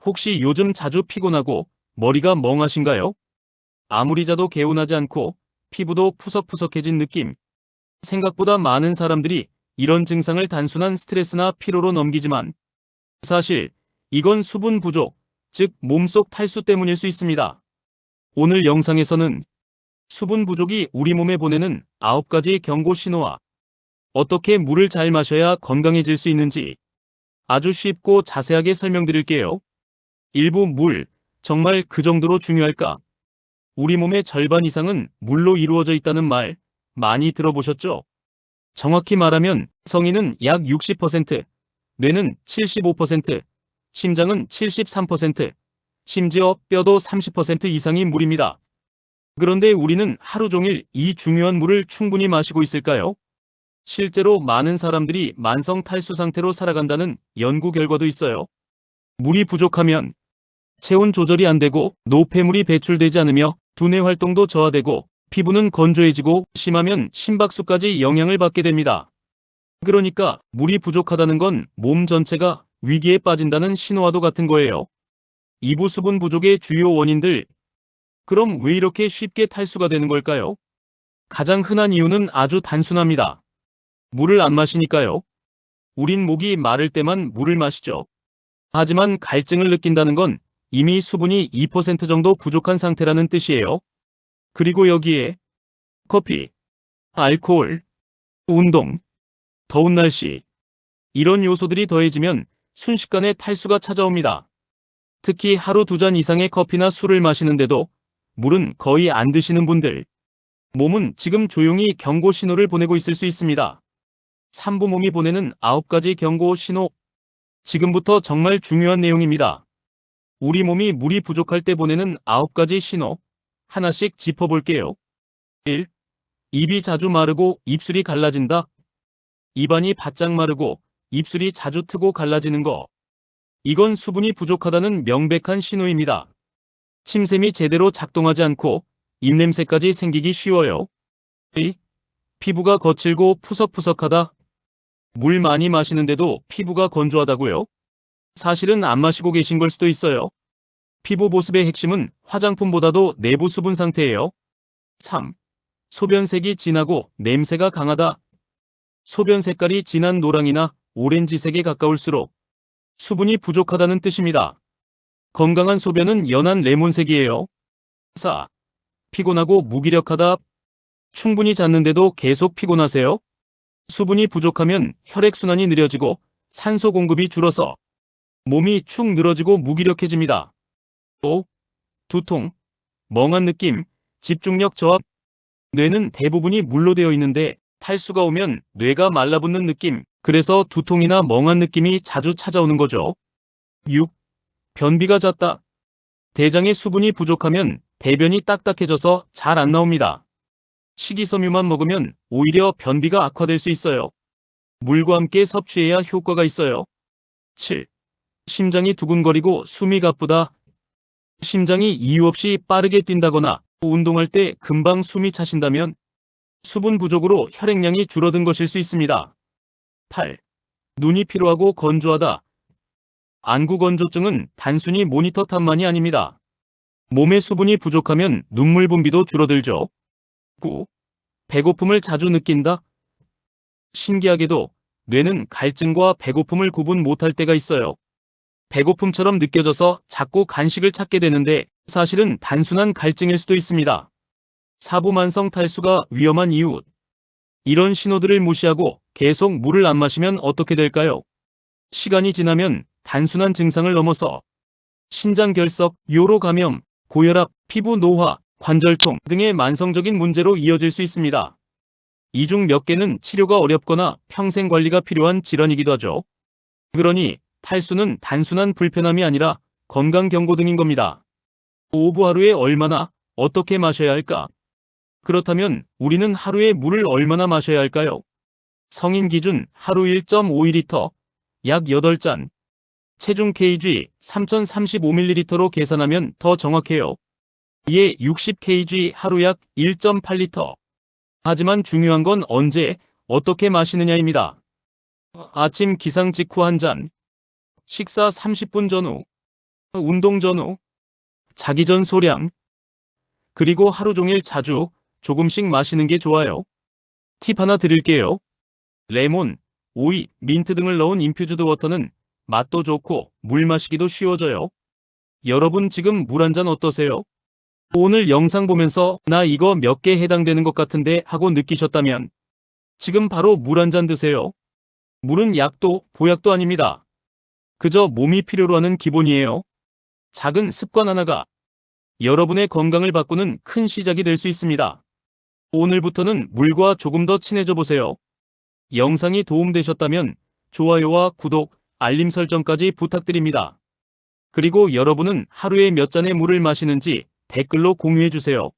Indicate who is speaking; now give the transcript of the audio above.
Speaker 1: 혹시 요즘 자주 피곤하고 머리가 멍하신가요? 아무리 자도 개운하지 않고 피부도 푸석푸석해진 느낌. 생각보다 많은 사람들이 이런 증상을 단순한 스트레스나 피로로 넘기지만 사실 이건 수분 부족, 즉 몸속 탈수 때문일 수 있습니다. 오늘 영상에서는 수분 부족이 우리 몸에 보내는 9가지 경고 신호와 어떻게 물을 잘 마셔야 건강해질 수 있는지 아주 쉽고 자세하게 설명드릴게요. 일부 물, 정말 그 정도로 중요할까? 우리 몸의 절반 이상은 물로 이루어져 있다는 말 많이 들어보셨죠? 정확히 말하면 성인은 약 60%, 뇌는 75%, 심장은 73%, 심지어 뼈도 30% 이상이 물입니다. 그런데 우리는 하루 종일 이 중요한 물을 충분히 마시고 있을까요? 실제로 많은 사람들이 만성 탈수 상태로 살아간다는 연구 결과도 있어요. 물이 부족하면 체온 조절이 안 되고 노폐물이 배출되지 않으며 두뇌 활동도 저하되고 피부는 건조해지고 심하면 심박수까지 영향을 받게 됩니다. 그러니까 물이 부족하다는 건 몸 전체가 위기에 빠진다는 신호와도 같은 거예요. 이부 수분 부족의 주요 원인들. 그럼 왜 이렇게 쉽게 탈수가 되는 걸까요? 가장 흔한 이유는 아주 단순합니다. 물을 안 마시니까요. 우린 목이 마를 때만 물을 마시죠. 하지만 갈증을 느낀다는 건 이미 수분이 2% 정도 부족한 상태라는 뜻이에요. 그리고 여기에 커피, 알코올, 운동, 더운 날씨, 이런 요소들이 더해지면 순식간에 탈수가 찾아옵니다. 특히 하루 2잔 이상의 커피나 술을 마시는데도 물은 거의 안 드시는 분들, 몸은 지금 조용히 경고 신호를 보내고 있을 수 있습니다. 산부 몸이 보내는 9가지 경고 신호. 지금부터 정말 중요한 내용입니다. 우리 몸이 물이 부족할 때 보내는 9가지 신호, 하나씩 짚어볼게요. 1. 입이 자주 마르고 입술이 갈라진다. 입안이 바짝 마르고 입술이 자주 트고 갈라지는 거. 이건 수분이 부족하다는 명백한 신호입니다. 침샘이 제대로 작동하지 않고 입냄새까지 생기기 쉬워요. 2. 피부가 거칠고 푸석푸석하다. 물 많이 마시는데도 피부가 건조하다고요? 사실은 안 마시고 계신 걸 수도 있어요. 피부 보습의 핵심은 화장품보다도 내부 수분 상태예요. 3. 소변색이 진하고 냄새가 강하다. 소변 색깔이 진한 노랑이나 오렌지색에 가까울수록 수분이 부족하다는 뜻입니다. 건강한 소변은 연한 레몬색이에요. 4. 피곤하고 무기력하다. 충분히 잤는데도 계속 피곤하세요? 수분이 부족하면 혈액순환이 느려지고 산소 공급이 줄어서 몸이 축 늘어지고 무기력해집니다. 5. 두통, 멍한 느낌, 집중력 저하. 뇌는 대부분이 물로 되어 있는데 탈수가 오면 뇌가 말라붙는 느낌, 그래서 두통이나 멍한 느낌이 자주 찾아오는 거죠. 6. 변비가 잦다. 대장에 수분이 부족하면 대변이 딱딱해져서 잘 안 나옵니다. 식이섬유만 먹으면 오히려 변비가 악화될 수 있어요. 물과 함께 섭취해야 효과가 있어요. 7. 심장이 두근거리고 숨이 가쁘다. 심장이 이유 없이 빠르게 뛴다거나 운동할 때 금방 숨이 차신다면 수분 부족으로 혈액량이 줄어든 것일 수 있습니다. 8. 눈이 피로하고 건조하다. 안구 건조증은 단순히 모니터 탓만이 아닙니다. 몸에 수분이 부족하면 눈물 분비도 줄어들죠. 9. 배고픔을 자주 느낀다. 신기하게도 뇌는 갈증과 배고픔을 구분 못할 때가 있어요. 배고픔처럼 느껴져서 자꾸 간식을 찾게 되는데 사실은 단순한 갈증일 수도 있습니다. 사부만성 탈수가 위험한 이유. 이런 신호들을 무시하고 계속 물을 안 마시면 어떻게 될까요? 시간이 지나면 단순한 증상을 넘어서 신장결석, 요로 감염, 고혈압, 피부 노화, 관절통 등의 만성적인 문제로 이어질 수 있습니다. 이 중 몇 개는 치료가 어렵거나 평생 관리가 필요한 질환이기도 하죠. 그러니 탈수는 단순한 불편함이 아니라 건강 경고 등인 겁니다. 오후 하루에 얼마나, 어떻게 마셔야 할까? 그렇다면 우리는 하루에 물을 얼마나 마셔야 할까요? 성인 기준 하루 1.5리터, 약 8잔. 체중 kg 3035ml로 계산하면 더 정확해요. 이에 60kg 하루 약 1.8리터. 하지만 중요한 건 언제, 어떻게 마시느냐입니다. 아침 기상 직후 한 잔. 식사 30분 전후. 운동 전후, 자기 전 소량, 그리고 하루 종일 자주 조금씩 마시는 게 좋아요. 팁 하나 드릴게요. 레몬, 오이, 민트 등을 넣은 인퓨즈드 워터는 맛도 좋고 물 마시기도 쉬워져요. 여러분 지금 물 한 잔 어떠세요? 오늘 영상 보면서 나 이거 몇 개 해당되는 것 같은데 하고 느끼셨다면 지금 바로 물 한 잔 드세요. 물은 약도 보약도 아닙니다. 그저 몸이 필요로 하는 기본이에요. 작은 습관 하나가 여러분의 건강을 바꾸는 큰 시작이 될 수 있습니다. 오늘부터는 물과 조금 더 친해져 보세요. 영상이 도움되셨다면 좋아요와 구독, 알림 설정까지 부탁드립니다. 그리고 여러분은 하루에 몇 잔의 물을 마시는지 댓글로 공유해 주세요.